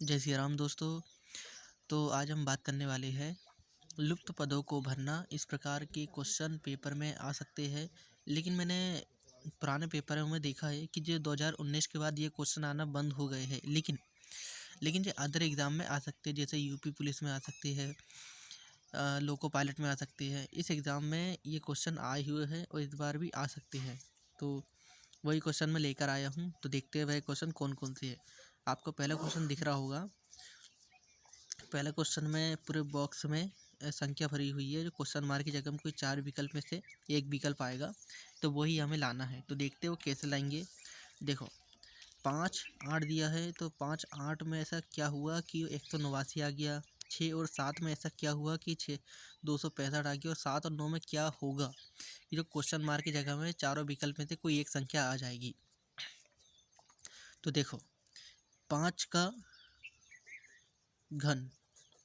जय श्री राम दोस्तों। तो आज हम बात करने वाले हैं लुप्त पदों को भरना। इस प्रकार के क्वेश्चन पेपर में आ सकते हैं, लेकिन मैंने पुराने पेपरों में देखा है कि जो 2019 के बाद ये क्वेश्चन आना बंद हो गए हैं। लेकिन जो अदर एग्ज़ाम में आ सकते हैं, जैसे यूपी पुलिस में आ सकते हैं, लोको पायलट में आ सकते हैं। इस एग्ज़ाम में ये क्वेश्चन आए हुए हैं और इस बार भी आ सकते हैं। तो वही क्वेश्चन मैं लेकर आया हूँ। तो देखते हैं वह क्वेश्चन कौन कौन से है। आपको पहला क्वेश्चन दिख रहा होगा। पहले क्वेश्चन में पूरे बॉक्स में संख्या भरी हुई है। जो क्वेश्चन मार्क की जगह में कोई 4 विकल्प में से एक विकल्प आएगा, तो वही हमें लाना है। तो देखते हैं वो कैसे लाएंगे। देखो 5 8 दिया है, तो 5 8 में ऐसा क्या हुआ कि 189 आ गया। 6 और 7 में ऐसा क्या हुआ कि 265 आ गया। और 7 और 9 में क्या होगा। ये जो क्वेश्चन मार्क की जगह में चारों विकल्प में से कोई एक संख्या आ जाएगी। तो देखो 5 का घन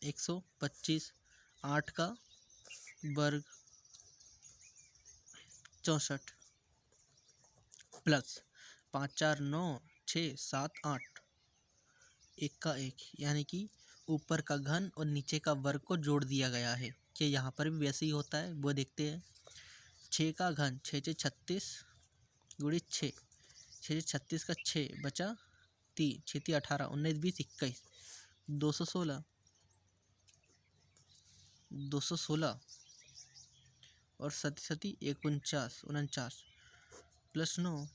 125, 8 का वर्ग 64 प्लस 5 4 9 6 7 8 एक का एक, यानी कि ऊपर का घन और नीचे का वर्ग को जोड़ दिया गया है। कि यहाँ पर भी वैसे ही होता है, वो देखते हैं। 6 का घन 6 6 36 गुणित 6, 6 36 का 6 बचा 3, 6 3 18 19 20 21 216 216 और 7 7 49 49 प्लस 9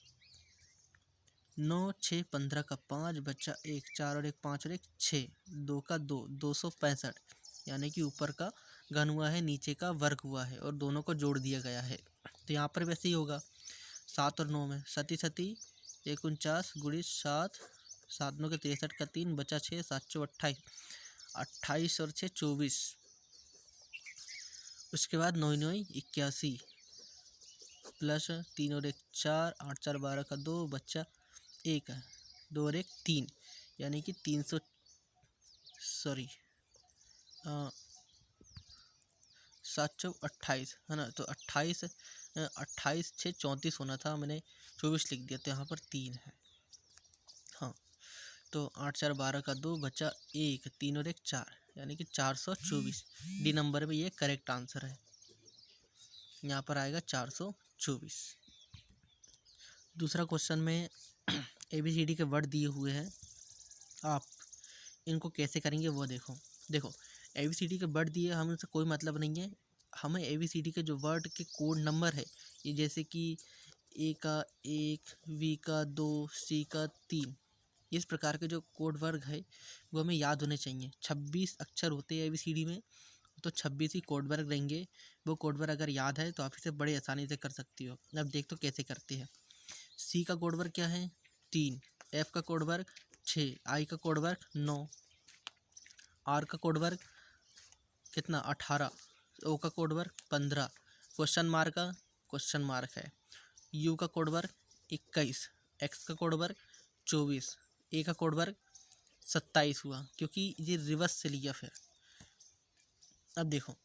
9 6 15 का 5 बचा 1, 4 और 1 5 और 1 6, 2 का 2 265, यानी कि ऊपर का घन हुआ है, नीचे का वर्ग हुआ है और दोनों को जोड़ दिया गया है। तो यहाँ पर वैसे ही होगा। 7 और 9 में 7 7 49 गुणित 7, 7 9 के 63 का 3 बचा 6, 7 4 28, 28 और 6 24। उसके बाद 9 9 81 प्लस 3 और 1 4, 8 4 12 का 2 बच्चा 1 है, 2 और 1 3, यानी कि 300 सॉरी 728 है ना। तो 28 28 6 34 होना था, मैंने 24 लिख दिया, तो यहाँ पर 3 है। हाँ, तो 8 4 12 का 2 बचा 1, 3 और 1 4, यानी कि 424। डी नंबर में ये करेक्ट आंसर है। यहाँ पर आएगा 424। दूसरा क्वेश्चन में ABCD के वर्ड दिए हुए हैं, आप इनको कैसे करेंगे वो देखो। ABCD के वर्ड दिए, हमें उनसे कोई मतलब नहीं है। हमें ABCD के जो वर्ड के कोड नंबर है, ये जैसे कि A का 1, V का 2, C का 3, इस प्रकार के जो कोड वर्ग है वो हमें याद होने चाहिए। 26 अक्षर होते हैं ABCD में, तो 26 ही कोड वर्ग रहेंगे। वो कोड वर्ग अगर याद है तो आप इसे बड़े आसानी से कर सकती हो। अब देख तो कैसे करते हैं। C का कोड वर्ग क्या है 3, F का कोड वर्ग 6, I का कोड वर्ग 9, R का कोड वर्ग कितना 18, O का कोड वर्ग 15, क्वेश्चन मार्क है, U का कोड वर्ग 21, X का कोड वर्ग 24, A का कोड वर्ग 27 हुआ, क्योंकि ये रिवर्स से लिया। फिर अब देखो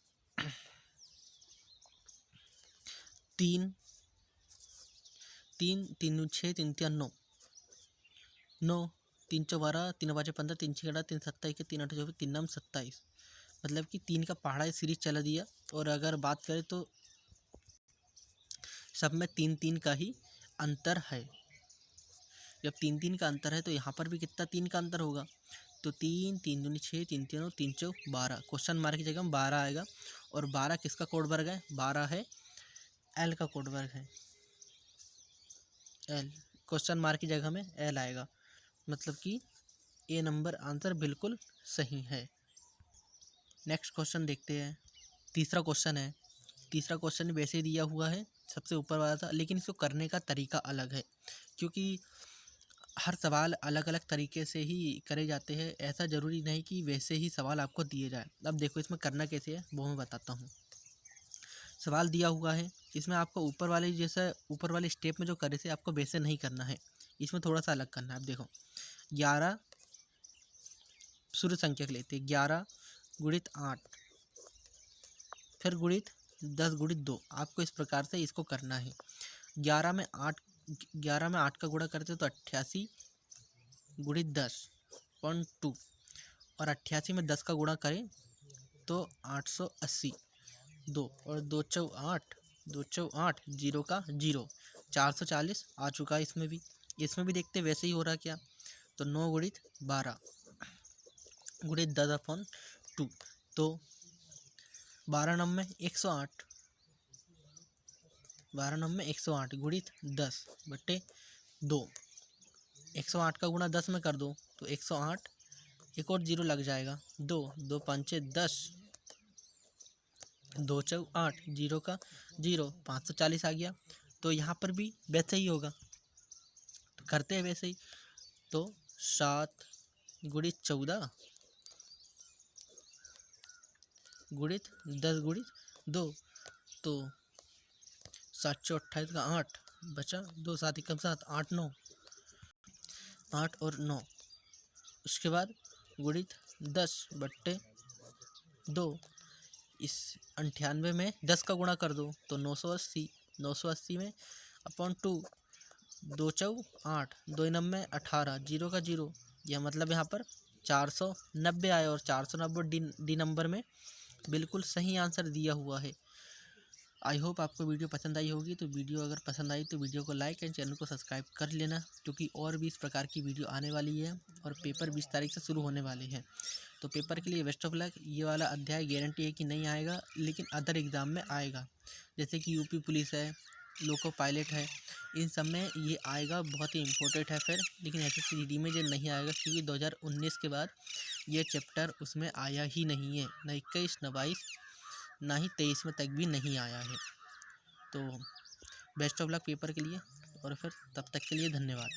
3 3 3 6 3 3 9 9 3 4 12 3 5 15 3 6 18 3 7 21 3 8 24 3 9 27, मतलब कि 3 का पहाड़ा सीरीज चला दिया। और अगर बात करें तो सब में 3 3 का ही अंतर है। जब 3 3 का अंतर है तो यहाँ पर भी कितना 3 का अंतर होगा। तो 3 3 दूनी 6 3 3 3 4 12, क्वेश्चन मार्क की जगह में 12 आएगा। और 12 किसका कोड वर्ग है, 12 है एल का कोड वर्ग है। एल, क्वेश्चन मार्क की जगह में एल आएगा, मतलब कि ए नंबर आंसर बिल्कुल सही है। नेक्स्ट क्वेश्चन देखते हैं। तीसरा क्वेश्चन वैसे दिया हुआ है, सबसे ऊपर वाला था, लेकिन इसको करने का तरीका अलग है, क्योंकि हर सवाल अलग अलग तरीके से ही करे जाते हैं। ऐसा ज़रूरी नहीं कि वैसे ही सवाल आपको दिए जाए। अब देखो इसमें करना कैसे है वो मैं बताता हूँ। सवाल दिया हुआ है, इसमें आपको ऊपर वाले स्टेप में जो करे थे आपको वैसे नहीं करना है, इसमें थोड़ा सा अलग करना है। अब देखो 11 शुरू संख्या लेते 11 गुणित 8, फिर गुणित 10 गुणित 2, आपको इस प्रकार से इसको करना है। 11 में 8 का गुणा करते हो तो 88 गुणित 10 पॉइंट 2, और 88 में 10 का गुणा करें तो 880। 2 और 2 चौ 8, 2 चौ 8, 0 का 0, 440 आ चुका है। इसमें भी देखते वैसे ही हो रहा क्या। तो 9 गुणित 12 गुणित 10/2, तो 12 9 में 108, 12 9 में 108 गुणित 10/2। 108 का गुणा 10 में कर दो तो 108, एक और 0 लग जाएगा। 2 2 5 10, 2 चौ 8, 0 का 0, 540 आ गया। तो यहाँ पर भी वैसे ही होगा, तो करते हैं वैसे ही। तो 7 गुणित 14 गुणित 10 गुणित 2, तो 7 चौ 28 का 8 बचा 2, 7 एकम 7, 8 9, 8 और 9। उसके बाद गुणित 10/2। इस 98 में 10 का गुणा कर दो तो 980, 980 में अपॉन 2, 2 चौ 8, 2 9 में 18, 0 का 0। यह मतलब यहाँ पर 490 आया और 490 डी नंबर में बिल्कुल सही आंसर दिया हुआ है। आई होप आपको वीडियो पसंद आई होगी। तो वीडियो अगर पसंद आई तो वीडियो को लाइक एंड चैनल को सब्सक्राइब कर लेना, क्योंकि और भी इस प्रकार की वीडियो आने वाली है और पेपर 20 तारीख से शुरू होने वाले हैं। तो पेपर के लिए बेस्ट ऑफ लक। ये वाला अध्याय गारंटी है कि नहीं आएगा, लेकिन अदर एग्ज़ाम में आएगा, जैसे कि यूपी पुलिस है, लोको पायलट है, इन सब में ये आएगा, बहुत ही इम्पोर्टेंट है फिर। लेकिन SSC में ये नहीं आएगा, क्योंकि 2019 के बाद ये चैप्टर उसमें आया ही नहीं है, न 21 न 22 ना ही 23 में तक भी नहीं आया है। तो बेस्ट ऑफ लक पेपर के लिए, और फिर तब तक के लिए धन्यवाद।